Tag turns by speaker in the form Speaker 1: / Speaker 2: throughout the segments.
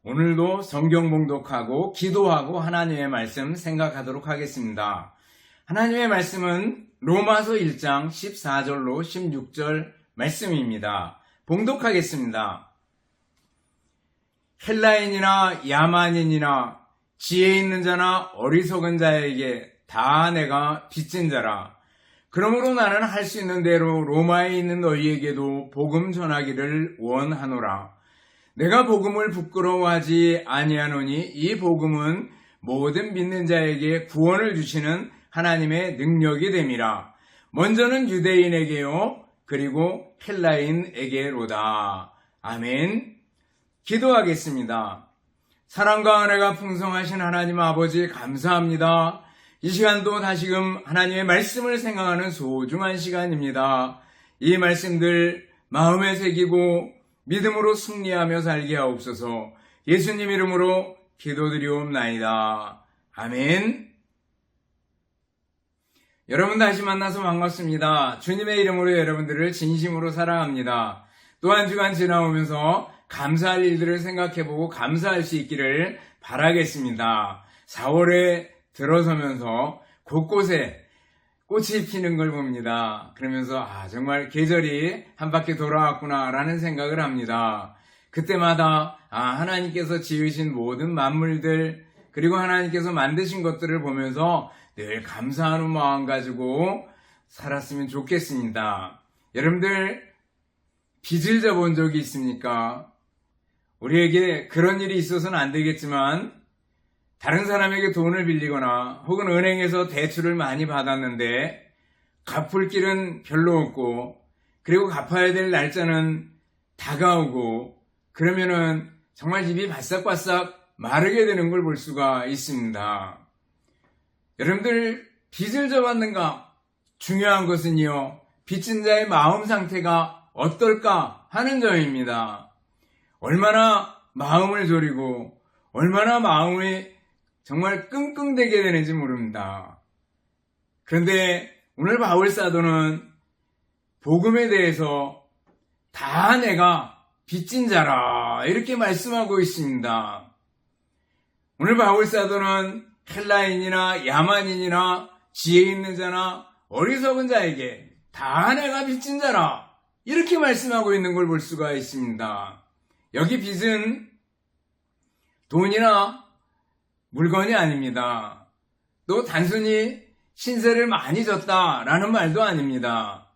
Speaker 1: 오늘도 성경 봉독하고 기도하고 하나님의 말씀 생각하도록 하겠습니다. 하나님의 말씀은 로마서 1장 14절로 16절 말씀입니다. 봉독하겠습니다. 헬라인이나 야만인이나 지혜 있는 자나 어리석은 자에게 다 내가 빚진 자라. 그러므로 나는 할 수 있는 대로 로마에 있는 너희에게도 복음 전하기를 원하노라. 내가 복음을 부끄러워하지 아니하노니 이 복음은 모든 믿는 자에게 구원을 주시는 하나님의 능력이 됨이라. 먼저는 유대인에게요, 그리고 헬라인에게로다. 아멘. 기도하겠습니다. 사랑과 은혜가 풍성하신 하나님 아버지 감사합니다. 이 시간도 다시금 하나님의 말씀을 생각하는 소중한 시간입니다. 이 말씀들 마음에 새기고 믿음으로 승리하며 살게 하옵소서. 예수님 이름으로 기도드리옵나이다. 아멘. 여러분 다시 만나서 반갑습니다. 주님의 이름으로 여러분들을 진심으로 사랑합니다. 또 한 주간 지나오면서 감사할 일들을 생각해보고 감사할 수 있기를 바라겠습니다. 4월에 들어서면서 곳곳에 꽃이 피는 걸 봅니다. 그러면서 정말 계절이 한 바퀴 돌아왔구나 라는 생각을 합니다. 그때마다 하나님께서 지으신 모든 만물들 그리고 하나님께서 만드신 것들을 보면서 늘 감사하는 마음 가지고 살았으면 좋겠습니다. 여러분들 빚을 져본 적이 있습니까? 우리에게 그런 일이 있어서는 안 되겠지만 다른 사람에게 돈을 빌리거나 혹은 은행에서 대출을 많이 받았는데 갚을 길은 별로 없고 그리고 갚아야 될 날짜는 다가오고 그러면은 정말 입이 바싹바싹 마르게 되는 걸 볼 수가 있습니다. 여러분들 빚을 져봤는가? 중요한 것은요, 빚진 자의 마음 상태가 어떨까 하는 점입니다. 얼마나 마음을 졸이고 얼마나 마음이 정말 끙끙대게 되는지 모릅니다. 그런데 오늘 바울 사도는 복음에 대해서 다 내가 빚진 자라 이렇게 말씀하고 있습니다. 오늘 바울 사도는 헬라인이나 야만인이나 지혜 있는 자나 어리석은 자에게 다 내가 빚진 자라 이렇게 말씀하고 있는 걸 볼 수가 있습니다. 여기 빚은 돈이나 물건이 아닙니다. 또 단순히 신세를 많이 졌다라는 말도 아닙니다.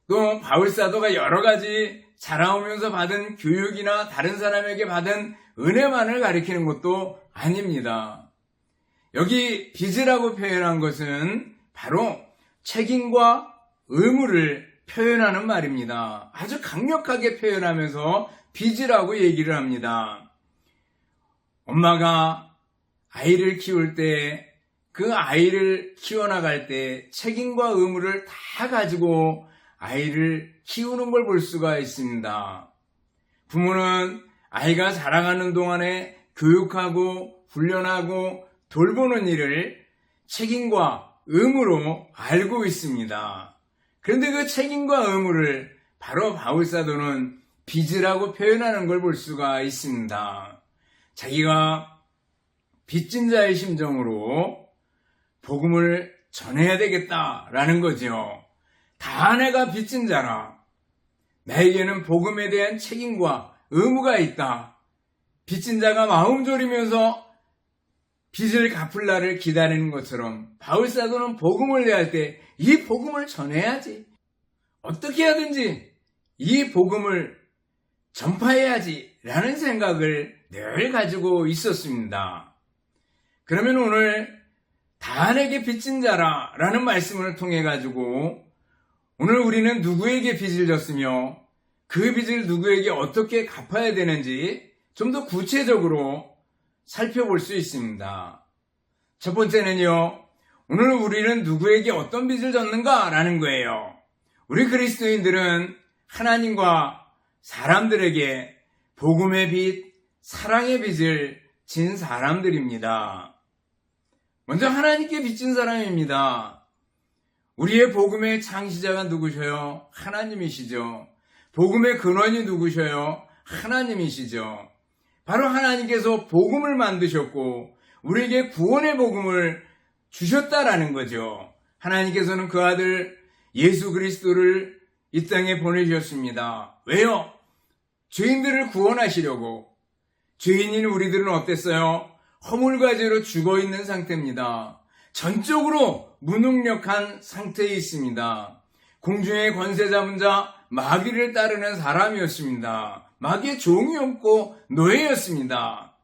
Speaker 1: 또 바울사도가 여러 가지 자라오면서 받은 교육이나 다른 사람에게 받은 은혜만을 가리키는 것도 아닙니다. 여기 빚이라고 표현한 것은 바로 책임과 의무를 표현하는 말입니다. 아주 강력하게 표현하면서 빚이라고 얘기를 합니다. 엄마가 아이를 키울 때 그 아이를 키워나갈 때 책임과 의무를 다 가지고 아이를 키우는 걸 볼 수가 있습니다. 부모는 아이가 자라가는 동안에 교육하고 훈련하고 돌보는 일을 책임과 의무로 알고 있습니다. 그런데 그 책임과 의무를 바로 바울사도는 빚이라고 표현하는 걸 볼 수가 있습니다. 자기가 빚진 자의 심정으로 복음을 전해야 되겠다라는 거죠. 다 내가 빚진 자라. 나에게는 복음에 대한 책임과 의무가 있다. 빚진 자가 마음 졸이면서 빚을 갚을 날을 기다리는 것처럼 바울사도는 복음을 내할 때 이 복음을 전해야지. 어떻게 하든지 이 복음을 전파해야지 라는 생각을 늘 가지고 있었습니다. 그러면 오늘 다 내게 빚진 자라 라는 말씀을 통해 가지고 오늘 우리는 누구에게 빚을 졌으며 그 빚을 누구에게 어떻게 갚아야 되는지 좀 더 구체적으로 살펴볼 수 있습니다. 첫 번째는요, 오늘 우리는 누구에게 어떤 빚을 졌는가 라는 거예요. 우리 그리스도인들은 하나님과 사람들에게 복음의 빚, 사랑의 빚을 진 사람들입니다. 먼저 하나님께 빚진 사람입니다. 우리의 복음의 창시자가 누구셔요? 하나님이시죠. 복음의 근원이 누구셔요? 하나님이시죠. 바로 하나님께서 복음을 만드셨고 우리에게 구원의 복음을 주셨다라는 거죠. 하나님께서는 그 아들 예수 그리스도를 이 땅에 보내주셨습니다. 왜요? 죄인들을 구원하시려고. 죄인인 우리들은 어땠어요? 허물과 죄로 죽어있는 상태입니다. 전적으로 무능력한 상태에 있습니다. 공중의 권세 잡은 자 마귀를 따르는 사람이었습니다. 마귀의 종이었고 노예였습니다.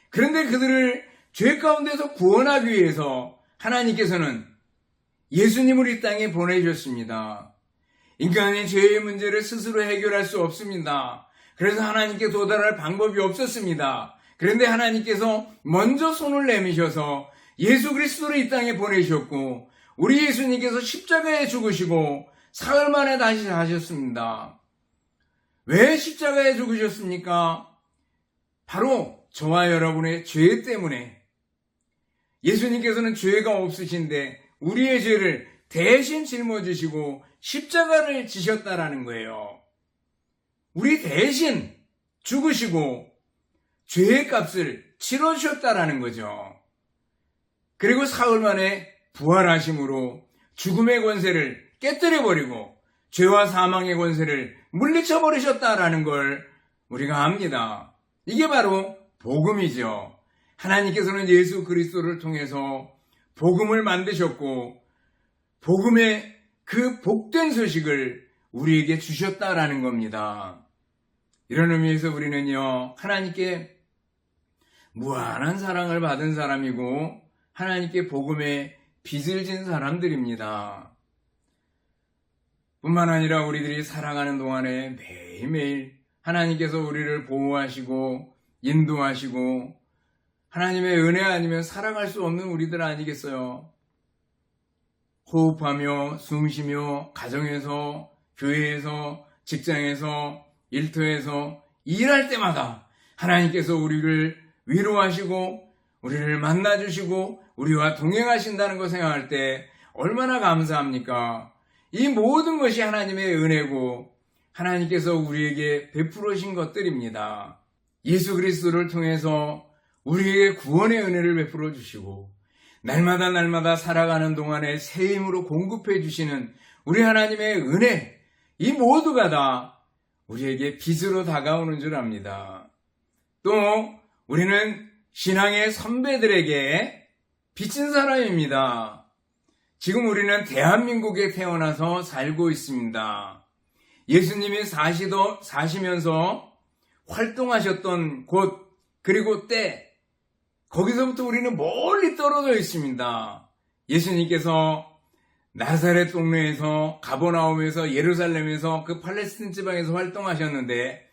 Speaker 1: 그런데 그들을 죄 가운데서 구원하기 위해서 하나님께서는 예수님을 이 땅에 보내주셨습니다. 인간의 죄의 문제를 스스로 해결할 수 없습니다. 그래서 하나님께 도달할 방법이 없었습니다. 그런데 하나님께서 먼저 손을 내미셔서 예수 그리스도를 이 땅에 보내셨고 우리 예수님께서 십자가에 죽으시고 사흘 만에 다시 사셨습니다. 왜 십자가에 죽으셨습니까? 바로 저와 여러분의 죄 때문에. 예수님께서는 죄가 없으신데 우리의 죄를 대신 짊어지시고 십자가를 지셨다라는 거예요. 우리 대신 죽으시고 죄의 값을 치러주셨다라는 거죠. 그리고 사흘 만에 부활하심으로 죽음의 권세를 깨뜨려버리고 죄와 사망의 권세를 물리쳐버리셨다라는 걸 우리가 압니다. 이게 바로 복음이죠. 하나님께서는 예수 그리스도를 통해서 복음을 만드셨고 복음의 그 복된 소식을 우리에게 주셨다라는 겁니다. 이런 의미에서 우리는요, 하나님께 무한한 사랑을 받은 사람이고 하나님께 복음의 빚을 진 사람들입니다. 뿐만 아니라 우리들이 살아가는 동안에 매일매일 하나님께서 우리를 보호하시고 인도하시고 하나님의 은혜 아니면 살아갈 수 없는 우리들 아니겠어요? 호흡하며 숨쉬며 가정에서 교회에서 직장에서 일터에서 일할 때마다 하나님께서 우리를 위로하시고 우리를 만나주시고 우리와 동행하신다는 거 생각할 때 얼마나 감사합니까? 이 모든 것이 하나님의 은혜고 하나님께서 우리에게 베풀으신 것들입니다. 예수 그리스도를 통해서 우리에게 구원의 은혜를 베풀어 주시고 날마다 살아가는 동안에 새 힘으로 공급해 주시는 우리 하나님의 은혜, 이 모두가 다 우리에게 빚으로 다가오는 줄 압니다. 또 우리는 신앙의 선배들에게 빚진 사람입니다. 지금 우리는 대한민국에 태어나서 살고 있습니다. 예수님이 사시면서 활동하셨던 곳 그리고 때, 거기서부터 우리는 멀리 떨어져 있습니다. 예수님께서 나사렛 동네에서 가버나움에서 예루살렘에서 그 팔레스틴 지방에서 활동하셨는데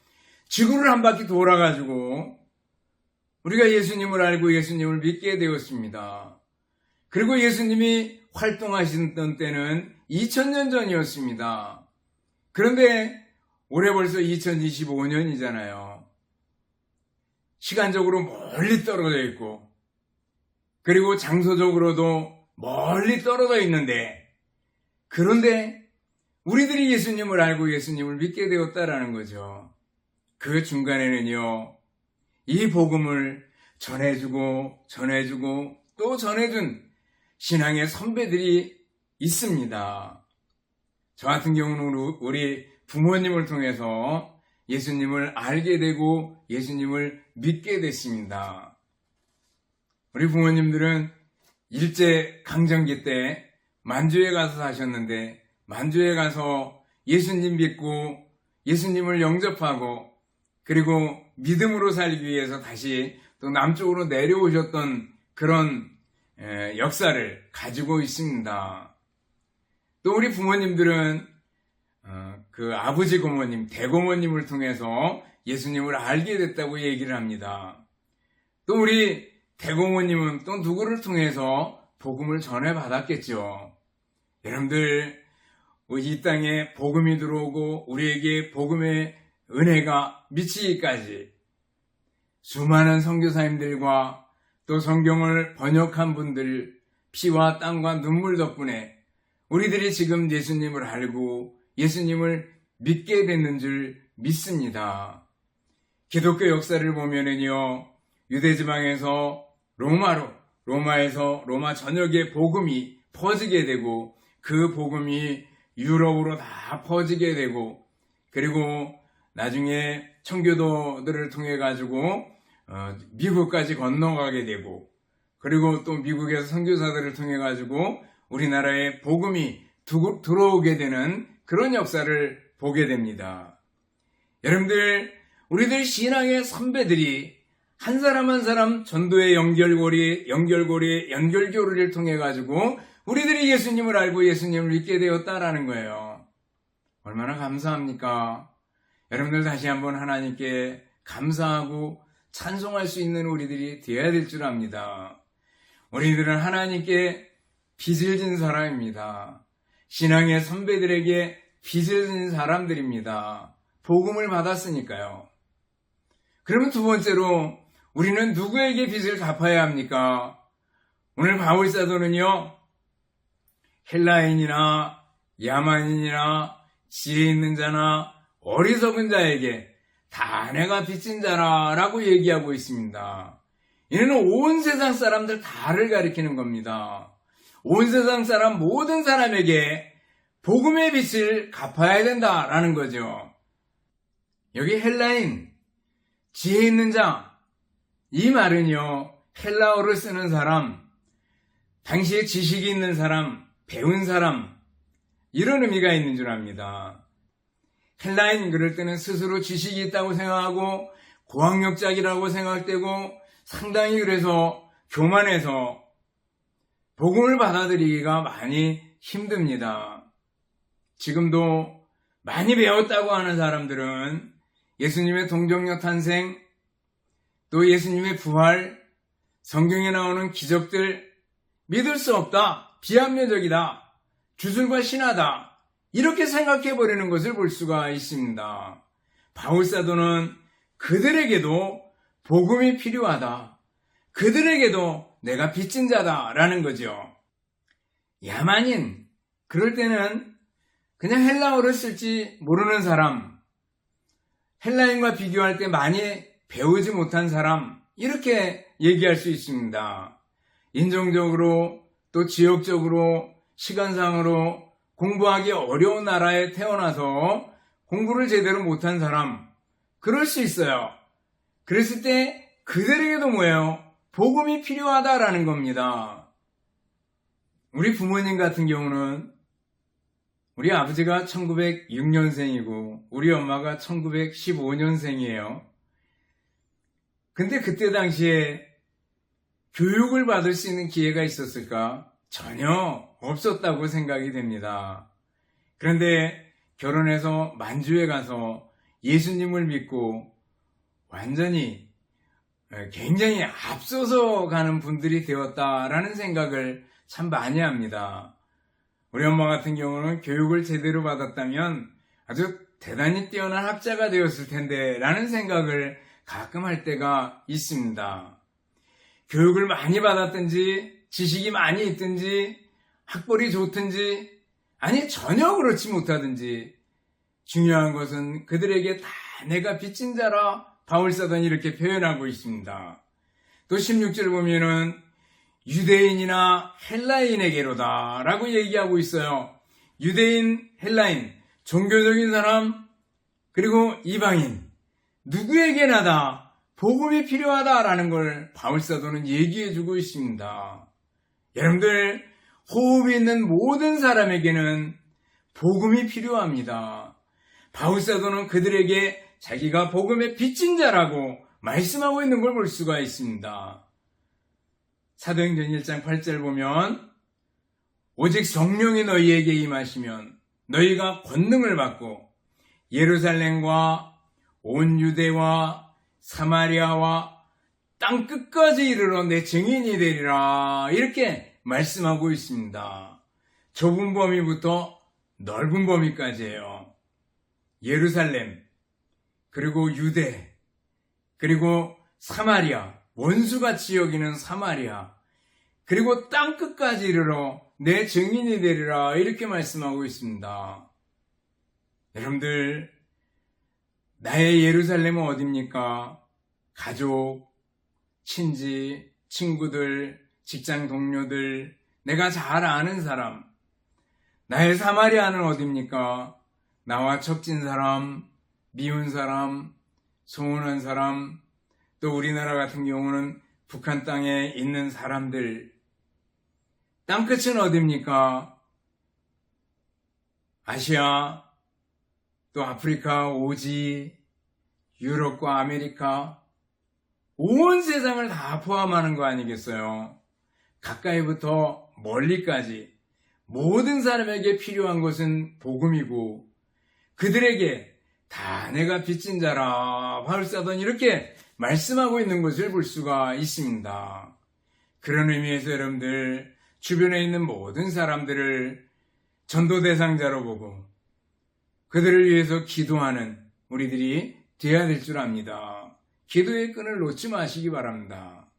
Speaker 1: 지구를 한 바퀴 돌아가지고 우리가 예수님을 알고 예수님을 믿게 되었습니다. 그리고 예수님이 활동하시던 때는 2000년 전이었습니다. 그런데 올해 벌써 2025년이잖아요. 시간적으로 멀리 떨어져 있고 그리고 장소적으로도 멀리 떨어져 있는데 그런데 우리들이 예수님을 알고 예수님을 믿게 되었다라는 거죠. 그 중간에는요, 이 복음을 전해주고 또 전해준 신앙의 선배들이 있습니다. 저 같은 경우는 우리 부모님을 통해서 예수님을 알게 되고 예수님을 믿게 됐습니다. 우리 부모님들은 일제강점기 때 만주에 가서 사셨는데 만주에 가서 예수님 믿고 예수님을 영접하고 그리고 믿음으로 살기 위해서 다시 또 남쪽으로 내려오셨던 그런 역사를 가지고 있습니다. 또 우리 부모님들은 그 아버지 고모님, 대고모님을 통해서 예수님을 알게 됐다고 얘기를 합니다. 또 우리 대고모님은 또 누구를 통해서 복음을 전해받았겠죠. 여러분들, 이 땅에 복음이 들어오고 우리에게 복음의 은혜가 미치기까지 수많은 선교사님들과 또 성경을 번역한 분들 피와 땀과 눈물 덕분에 우리들이 지금 예수님을 알고 예수님을 믿게 됐는 줄 믿습니다. 기독교 역사를 보면은요, 유대지방에서 로마에서 로마 전역에 복음이 퍼지게 되고, 그 복음이 유럽으로 다 퍼지게 되고, 그리고 나중에 청교도들을 통해 가지고 미국까지 건너가게 되고, 그리고 또 미국에서 선교사들을 통해 가지고 우리나라에 복음이 들어오게 되는 그런 역사를 보게 됩니다. 여러분들, 우리들 신앙의 선배들이 한 사람 한 사람 전도의 연결고리를 통해 가지고 우리들이 예수님을 알고 예수님을 믿게 되었다라는 거예요. 얼마나 감사합니까? 여러분들 다시 한번 하나님께 감사하고 찬송할 수 있는 우리들이 되어야 될 줄 압니다. 우리들은 하나님께 빚을 진 사람입니다. 신앙의 선배들에게 빚을 진 사람들입니다. 복음을 받았으니까요. 그러면 두 번째로 우리는 누구에게 빚을 갚아야 합니까? 오늘 바울사도는요, 헬라인이나 야만인이나 지혜 있는 자나 어리석은 자에게 다 내가 빚진 자라라고 얘기하고 있습니다. 이는 온 세상 사람들 다를 가리키는 겁니다. 온 세상 사람 모든 사람에게 복음의 빚을 갚아야 된다라는 거죠. 여기 헬라인, 지혜 있는 자, 이 말은요, 헬라어를 쓰는 사람, 당시에 지식이 있는 사람, 배운 사람, 이런 의미가 있는 줄 압니다. 헬라인 그럴 때는 스스로 지식이 있다고 생각하고 고학력자이라고 생각되고 상당히 그래서 교만해서 복음을 받아들이기가 많이 힘듭니다. 지금도 많이 배웠다고 하는 사람들은 예수님의 동정녀 탄생, 또 예수님의 부활, 성경에 나오는 기적들 믿을 수 없다, 비합리적이다, 주술과 신하다, 이렇게 생각해버리는 것을 볼 수가 있습니다. 바울사도는 그들에게도 복음이 필요하다, 그들에게도 내가 빚진 자다라는 거죠. 야만인, 그럴 때는 그냥 헬라어를 쓸지 모르는 사람, 헬라인과 비교할 때 많이 배우지 못한 사람, 이렇게 얘기할 수 있습니다. 인종적으로 또 지역적으로 시간상으로 공부하기 어려운 나라에 태어나서 공부를 제대로 못한 사람, 그럴 수 있어요. 그랬을 때 그들에게도 뭐예요? 복음이 필요하다라는 겁니다. 우리 부모님 같은 경우는 우리 아버지가 1906년생이고 우리 엄마가 1915년생이에요. 근데 그때 당시에 교육을 받을 수 있는 기회가 있었을까? 전혀 없었다고 생각이 됩니다. 그런데 결혼해서 만주에 가서 예수님을 믿고 완전히 굉장히 앞서서 가는 분들이 되었다라는 생각을 참 많이 합니다. 우리 엄마 같은 경우는 교육을 제대로 받았다면 아주 대단히 뛰어난 학자가 되었을 텐데 라는 생각을 가끔 할 때가 있습니다. 교육을 많이 받았든지 지식이 많이 있든지 학벌이 좋든지 아니 전혀 그렇지 못하든지 중요한 것은 그들에게 다 내가 빚진 자라 바울사도는 이렇게 표현하고 있습니다. 또 16절 보면은 유대인이나 헬라인에게로다 라고 얘기하고 있어요. 유대인, 헬라인, 종교적인 사람, 그리고 이방인, 누구에게나 다 복음이 필요하다라는 걸 바울사도는 얘기해주고 있습니다. 여러분들, 호흡이 있는 모든 사람에게는 복음이 필요합니다. 바울사도는 그들에게 자기가 복음의 빚진 자라고 말씀하고 있는 걸 볼 수가 있습니다. 사도행전 1장 8절 보면 오직 성령이 너희에게 임하시면 너희가 권능을 받고 예루살렘과 온 유대와 사마리아와 땅 끝까지 이르러 내 증인이 되리라 이렇게 말씀하고 있습니다. 좁은 범위부터 넓은 범위까지예요. 예루살렘, 그리고 유대, 그리고 사마리아, 원수같이 여기는 사마리아, 그리고 땅 끝까지 이르러 내 증인이 되리라 이렇게 말씀하고 있습니다. 여러분들, 나의 예루살렘은 어딥니까? 가족, 친지, 친구들, 직장 동료들, 내가 잘 아는 사람. 나의 사마리아는 어딥니까? 나와 척진 사람, 미운 사람, 소원한 사람, 또 우리나라 같은 경우는 북한 땅에 있는 사람들. 땅끝은 어딥니까? 아시아, 또 아프리카, 오지, 유럽과 아메리카, 온 세상을 다 포함하는 거 아니겠어요? 가까이부터 멀리까지 모든 사람에게 필요한 것은 복음이고 그들에게 다 내가 빚진 자라 바울사도는 이렇게 말씀하고 있는 것을 볼 수가 있습니다. 그런 의미에서 여러분들 주변에 있는 모든 사람들을 전도 대상자로 보고 그들을 위해서 기도하는 우리들이 되어야 될 줄 압니다. 기도의 끈을 놓지 마시기 바랍니다.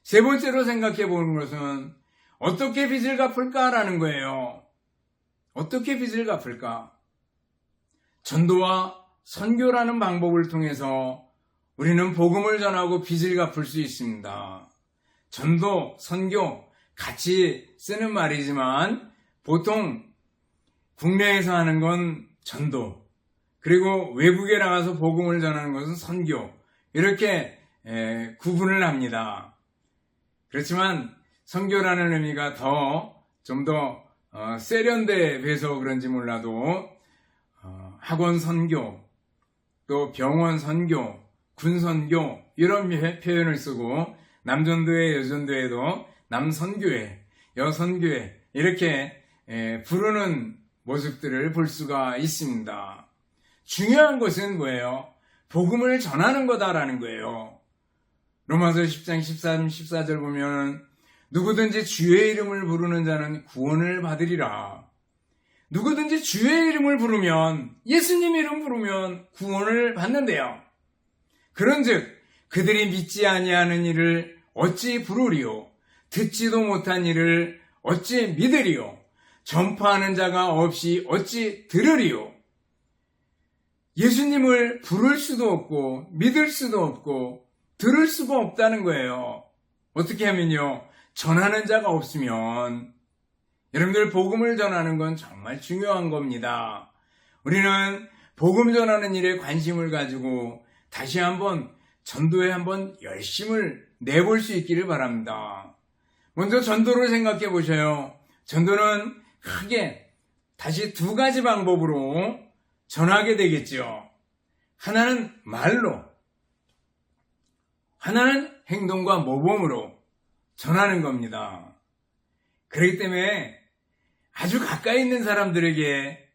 Speaker 1: 세 번째로 생각해 보는 것은 어떻게 빚을 갚을까라는 거예요. 어떻게 빚을 갚을까? 전도와 선교라는 방법을 통해서 우리는 복음을 전하고 빚을 갚을 수 있습니다. 전도, 선교 같이 쓰는 말이지만 보통 국내에서 하는 건 전도, 그리고 외국에 나가서 복음을 전하는 것은 선교, 이렇게 구분을 합니다. 그렇지만 선교라는 의미가 좀 더 세련돼서 그런지 몰라도 학원 선교, 또 병원 선교, 군 선교 이런 표현을 쓰고 남전도회, 여전도회도 남선교회, 여선교회 이렇게 부르는 모습들을 볼 수가 있습니다. 중요한 것은 뭐예요? 복음을 전하는 거다라는 거예요. 로마서 10장 13, 14절 보면 누구든지 주의 이름을 부르는 자는 구원을 받으리라. 누구든지 주의 이름을 부르면, 예수님 이름 부르면 구원을 받는데요. 그런즉 그들이 믿지 아니하는 일을 어찌 부르리요? 듣지도 못한 일을 어찌 믿으리요? 전파하는 자가 없이 어찌 들으리요? 예수님을 부를 수도 없고 믿을 수도 없고 들을 수가 없다는 거예요. 어떻게 하면요? 전하는 자가 없으면. 여러분들 복음을 전하는 건 정말 중요한 겁니다. 우리는 복음 전하는 일에 관심을 가지고 다시 한번 전도에 한번 열심을 내볼 수 있기를 바랍니다. 먼저 전도를 생각해 보셔요. 전도는 크게 다시 두 가지 방법으로 전하게 되겠죠. 하나는 말로, 하나는 행동과 모범으로 전하는 겁니다. 그렇기 때문에 아주 가까이 있는 사람들에게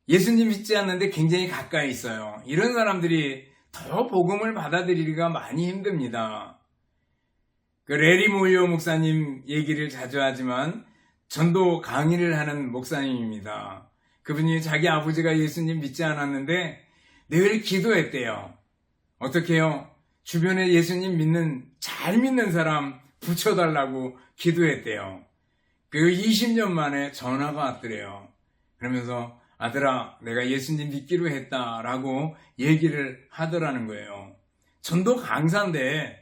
Speaker 1: 예수님 믿지 않는데 굉장히 가까이 있어요. 이런 사람들이 더 복음을 받아들이기가 많이 힘듭니다. 그 레리 모이오 목사님 얘기를 자주 하지만 전도 강의를 하는 목사님입니다. 그분이 자기 아버지가 예수님 믿지 않았는데 늘 기도했대요. 어떻게 해요? 주변에 예수님 잘 믿는 사람 붙여달라고 기도했대요. 그리고 20년 만에 전화가 왔더래요. 그러면서 아들아, 내가 예수님 믿기로 했다라고 얘기를 하더라는 거예요. 전도 강사인데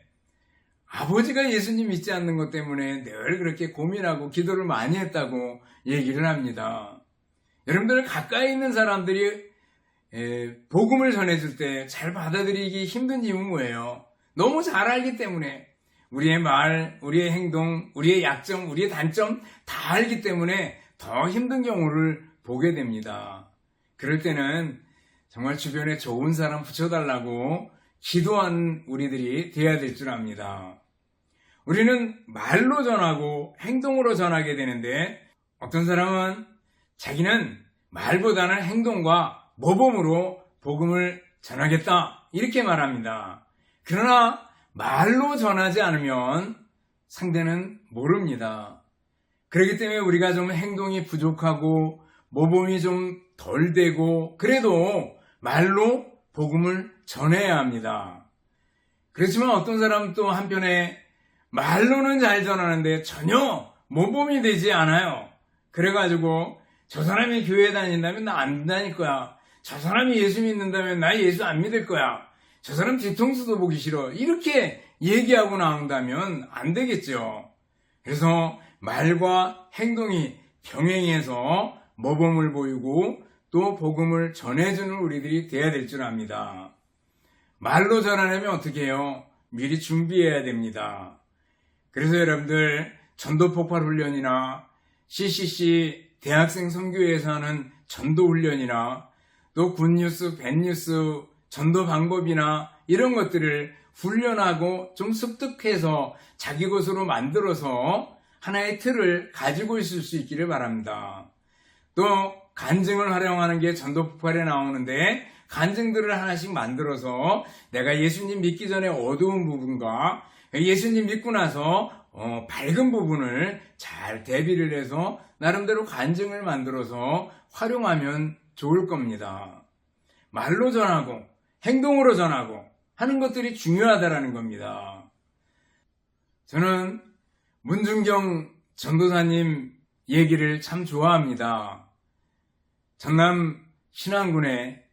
Speaker 1: 아버지가 예수님 믿지 않는 것 때문에 늘 그렇게 고민하고 기도를 많이 했다고 얘기를 합니다. 여러분들 가까이 있는 사람들이 복음을 전해줄 때 잘 받아들이기 힘든 이유는 뭐예요? 너무 잘 알기 때문에 우리의 말, 우리의 행동, 우리의 약점, 우리의 단점 다 알기 때문에 더 힘든 경우를 보게 됩니다. 그럴 때는 정말 주변에 좋은 사람 붙여달라고 기도하는 우리들이 되어야 될 줄 압니다. 우리는 말로 전하고 행동으로 전하게 되는데 어떤 사람은 자기는 말보다는 행동과 모범으로 복음을 전하겠다 이렇게 말합니다. 그러나 말로 전하지 않으면 상대는 모릅니다. 그렇기 때문에 우리가 좀 행동이 부족하고 모범이 좀 덜 되고 그래도 말로 복음을 전해야 합니다. 그렇지만 어떤 사람은 또 한편에 말로는 잘 전하는데 전혀 모범이 되지 않아요. 그래가지고 저 사람이 교회 다닌다면 나 안 다닐 거야. 저 사람이 예수 믿는다면 나 예수 안 믿을 거야. 저 사람 뒤통수도 보기 싫어. 이렇게 얘기하고 나온다면 안 되겠죠. 그래서 말과 행동이 병행해서 모범을 보이고 또 복음을 전해주는 우리들이 돼야 될 줄 압니다. 말로 전하려면 어떻게 해요? 미리 준비해야 됩니다. 그래서 여러분들 전도 폭발 훈련이나 CCC 대학생 선교회에서 하는 전도 훈련이나 또 굿뉴스, 밴뉴스, 전도 방법이나 이런 것들을 훈련하고 좀 습득해서 자기 것으로 만들어서 하나의 틀을 가지고 있을 수 있기를 바랍니다. 또 간증을 활용하는 게 전도 폭발에 나오는데 간증들을 하나씩 만들어서 내가 예수님 믿기 전에 어두운 부분과 예수님 믿고 나서 밝은 부분을 잘 대비를 해서 나름대로 간증을 만들어서 활용하면 좋을 겁니다. 말로 전하고 행동으로 전하고 하는 것들이 중요하다라는 겁니다. 저는 문준경 전도사님 얘기를 참 좋아합니다. 전남 신안군에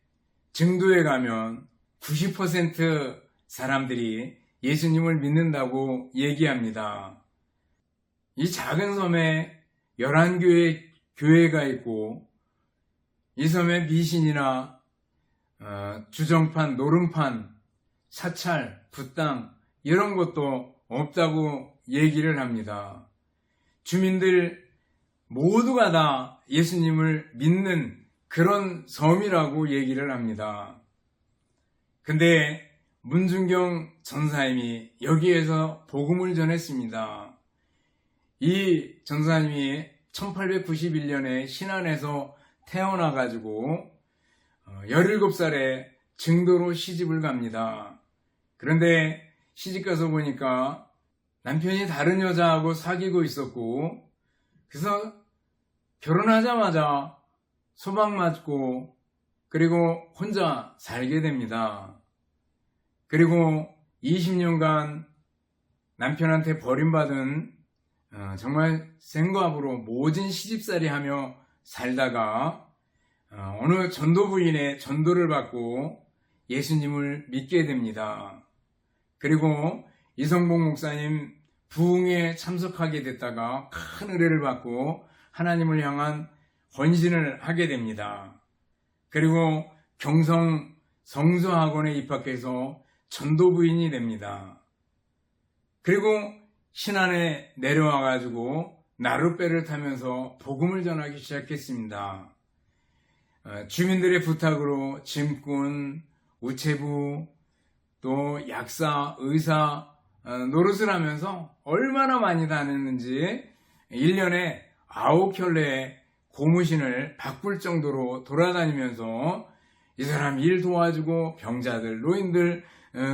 Speaker 1: 증도에 가면 90% 사람들이 예수님을 믿는다고 얘기합니다. 이 작은 섬에 11교회 교회가 있고 이 섬에 미신이나 주정판, 노름판, 사찰, 붓당 이런 것도 없다고 얘기를 합니다. 주민들 모두가 다 예수님을 믿는 그런 섬이라고 얘기를 합니다. 근데 문준경 전사님이 여기에서 복음을 전했습니다. 이 전사님이 1891년에 신안에서 태어나가지고 17살에 증도로 시집을 갑니다. 그런데 시집가서 보니까 남편이 다른 여자하고 사귀고 있었고 그래서 결혼하자마자 소방 맞고 그리고 혼자 살게 됩니다. 그리고 20년간 남편한테 버림받은 정말 생과부로 모진 시집살이 하며 살다가 어느 전도 부인의 전도를 받고 예수님을 믿게 됩니다. 그리고 이성복 목사님 부흥에 참석하게 됐다가 큰 은혜를 받고 하나님을 향한 헌신을 하게 됩니다. 그리고 경성 성서학원에 입학해서 전도 부인이 됩니다. 그리고 신안에 내려와가지고 나룻배를 타면서 복음을 전하기 시작했습니다. 주민들의 부탁으로 짐꾼, 우체부, 또 약사, 의사 노릇을 하면서 얼마나 많이 다녔는지 1년에 9켤레의 고무신을 바꿀 정도로 돌아다니면서 이 사람 일 도와주고 병자들, 노인들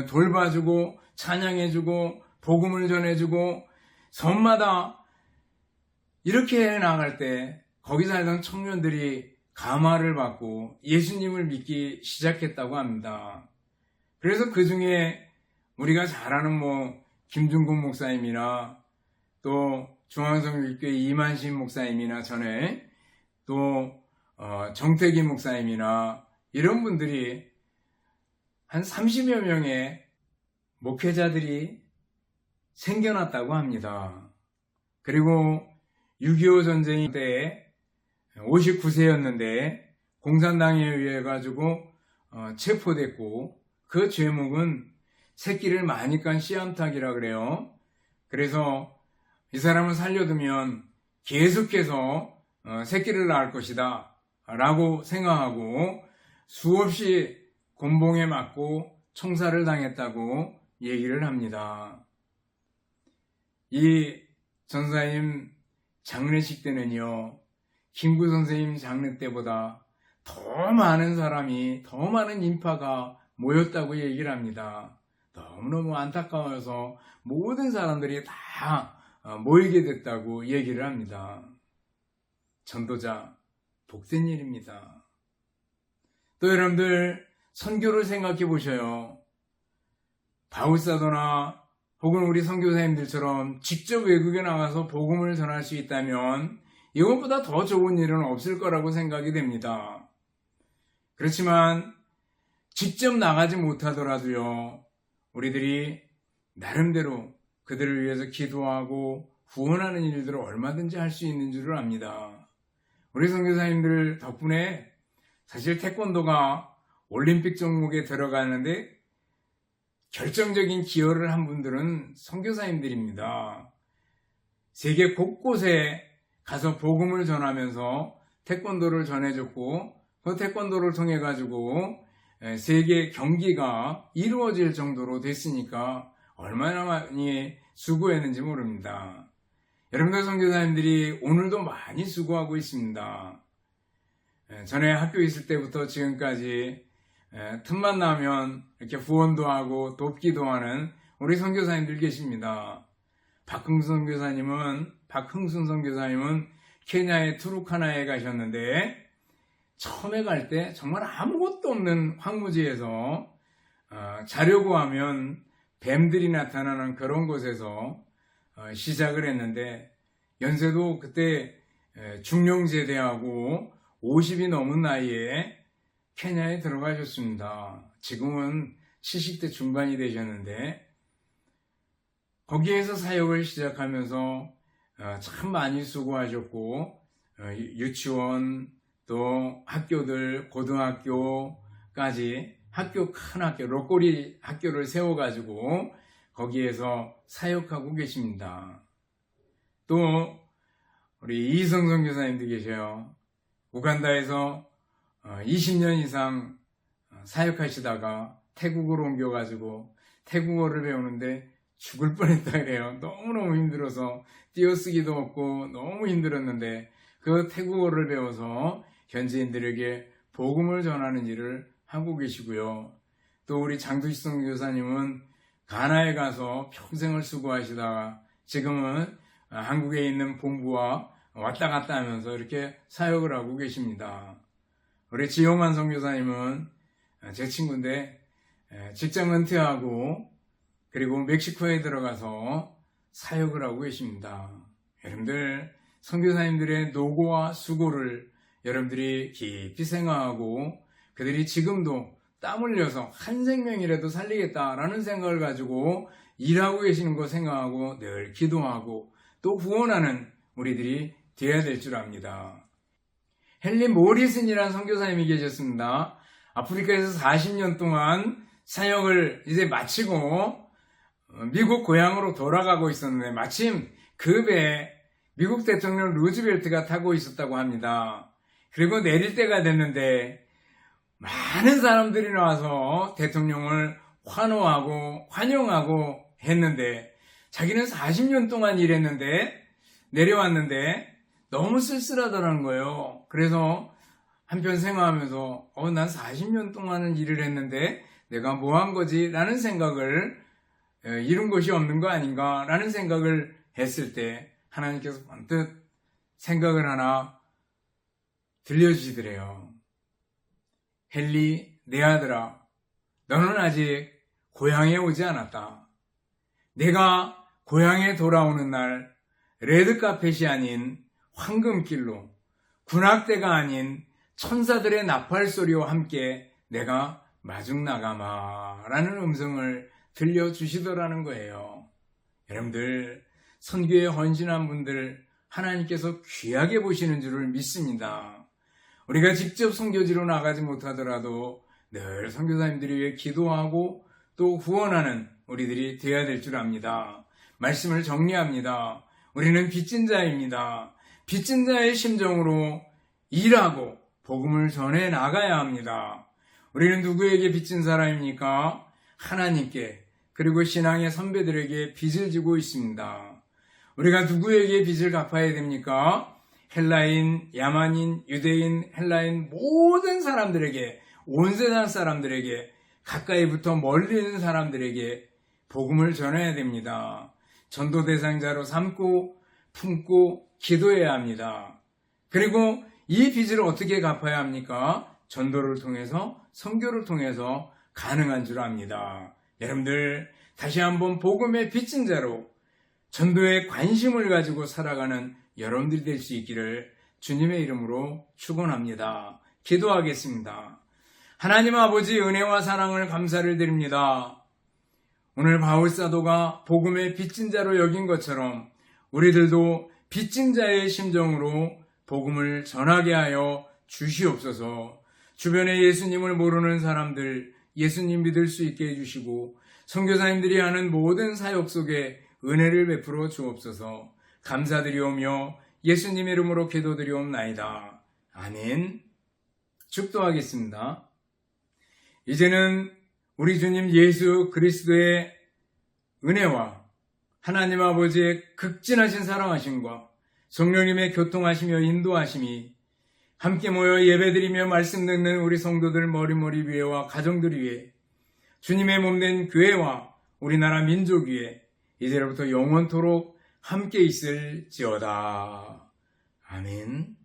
Speaker 1: 돌봐주고 찬양해주고 복음을 전해주고 섬마다 이렇게 나갈 때 거기 살던 청년들이 감화를 받고 예수님을 믿기 시작했다고 합니다. 그래서 그 중에 우리가 잘 아는 김중국 목사님이나 또 중앙성교회 이만신 목사님이나 전에 또 정태기 목사님이나 이런 분들이 한 30여 명의 목회자들이 생겨났다고 합니다. 그리고 6.25 전쟁 때 59세였는데 공산당에 의해 가지고 체포됐고 그 죄목은 새끼를 많이 깐 씨암탉이라 그래요. 그래서 이 사람을 살려두면 계속해서 새끼를 낳을 것이다 라고 생각하고 수없이 곤봉에 맞고 총살을 당했다고 얘기를 합니다. 이 전사님 장례식 때는요, 김구 선생님 장례 때보다 더 많은 사람이, 더 많은 인파가 모였다고 얘기를 합니다. 너무너무 안타까워서 모든 사람들이 다 모이게 됐다고 얘기를 합니다. 전도자, 복된 일입니다. 또 여러분들 선교를 생각해 보셔요. 바울사도나 혹은 우리 선교사님들처럼 직접 외국에 나가서 복음을 전할 수 있다면 이것보다 더 좋은 일은 없을 거라고 생각이 됩니다. 그렇지만 직접 나가지 못하더라도요, 우리들이 나름대로 그들을 위해서 기도하고 후원하는 일들을 얼마든지 할 수 있는 줄을 압니다. 우리 선교사님들 덕분에 사실 태권도가 올림픽 종목에 들어가는데 결정적인 기여를 한 분들은 선교사님들입니다. 세계 곳곳에 가서 복음을 전하면서 태권도를 전해줬고, 그 태권도를 통해 가지고 세계 경기가 이루어질 정도로 됐으니까 얼마나 많이 수고했는지 모릅니다. 여러분들 선교사님들이 오늘도 많이 수고하고 있습니다. 전에 학교 있을 때부터 지금까지 틈만 나면 이렇게 후원도 하고 돕기도 하는 우리 선교사님들 계십니다. 박흥순 선교사님은 케냐의 투르카나에 가셨는데, 처음에 갈 때 정말 아무것도 없는 황무지에서 자려고 하면 뱀들이 나타나는 그런 곳에서 시작을 했는데, 연세도 그때 중령제대하고 50이 넘은 나이에 케냐에 들어가셨습니다. 지금은 70대 중반이 되셨는데, 거기에서 사역을 시작하면서 참 많이 수고하셨고, 유치원 또 학교들, 고등학교까지 큰 학교, 롯꼬리 학교를 세워가지고 거기에서 사역하고 계십니다. 또 우리 이희성 선교사님도 계셔요. 우간다에서 20년 이상 사역하시다가 태국으로 옮겨가지고 태국어를 배우는데 죽을 뻔했다 그래요. 너무너무 힘들어서 띄어쓰기도 없고 너무 힘들었는데, 그 태국어를 배워서 현지인들에게 복음을 전하는 일을 하고 계시고요. 또 우리 장두식 선교사님은 가나에 가서 평생을 수고하시다가 지금은 한국에 있는 본부와 왔다 갔다 하면서 이렇게 사역을 하고 계십니다. 우리 지용환 선교사님은 제 친구인데 직장 은퇴하고 그리고 멕시코에 들어가서 사역을 하고 계십니다. 여러분들 선교사님들의 노고와 수고를 여러분들이 깊이 생각하고, 그들이 지금도 땀 흘려서 한 생명이라도 살리겠다라는 생각을 가지고 일하고 계시는 거 생각하고 늘 기도하고 또 후원하는 우리들이 되어야 될 줄 압니다. 헨리 모리슨이라는 선교사님이 계셨습니다. 아프리카에서 40년 동안 사역을 이제 마치고 미국 고향으로 돌아가고 있었는데, 마침 그 배에 미국 대통령 루즈벨트가 타고 있었다고 합니다. 그리고 내릴 때가 됐는데 많은 사람들이 나와서 대통령을 환호하고 환영하고 했는데, 자기는 40년 동안 일했는데 내려왔는데 너무 쓸쓸하더라는 거예요. 그래서 한편 생각하면서 난 40년 동안은 일을 했는데 내가 뭐 한 거지? 라는 생각을, 이룬 것이 없는 거 아닌가? 라는 생각을 했을 때 하나님께서 번뜩 생각을 하나 들려주시더래요. 헨리, 내 아들아, 너는 아직 고향에 오지 않았다. 내가 고향에 돌아오는 날 레드카펫이 아닌 황금길로, 군악대가 아닌 천사들의 나팔 소리와 함께 내가 마중 나가마 라는 음성을 들려주시더라는 거예요. 여러분들, 선교에 헌신한 분들 하나님께서 귀하게 보시는 줄을 믿습니다. 우리가 직접 선교지로 나가지 못하더라도 늘 선교사님들이 위해 기도하고 또 후원하는 우리들이 되어야 될 줄 압니다. 말씀을 정리합니다. 우리는 빚진 자입니다. 빚진 자의 심정으로 일하고 복음을 전해 나가야 합니다. 우리는 누구에게 빚진 사람입니까? 하나님께, 그리고 신앙의 선배들에게 빚을 지고 있습니다. 우리가 누구에게 빚을 갚아야 됩니까? 헬라인, 야만인, 유대인, 헬라인 모든 사람들에게, 온 세상 사람들에게, 가까이부터 멀리 있는 사람들에게 복음을 전해야 됩니다. 전도 대상자로 삼고 품고 기도해야 합니다. 그리고 이 빚을 어떻게 갚아야 합니까? 전도를 통해서, 선교를 통해서 가능한 줄 압니다. 여러분들, 다시 한번 복음의 빚진 자로 전도에 관심을 가지고 살아가는 여러분들이 될 수 있기를 주님의 이름으로 축원합니다. 기도하겠습니다. 하나님 아버지 은혜와 사랑을 감사를 드립니다. 오늘 바울 사도가 복음의 빚진 자로 여긴 것처럼 우리들도 빚진 자의 심정으로 복음을 전하게 하여 주시옵소서. 주변에 예수님을 모르는 사람들 예수님 믿을 수 있게 해주시고 선교사님들이 하는 모든 사역 속에 은혜를 베풀어 주옵소서. 감사드리오며 예수님 이름으로 기도드리옵나이다. 아멘. 축도하겠습니다. 이제는 우리 주님 예수 그리스도의 은혜와 하나님 아버지의 극진하신 사랑하심과 성령님의 교통하시며 인도하심이 함께 모여 예배드리며 말씀 듣는 우리 성도들 머리머리 위에와 가정들 위에 주님의 몸된 교회와 우리나라 민족 위에 이제로부터 영원토록 함께 있을지어다. 아멘.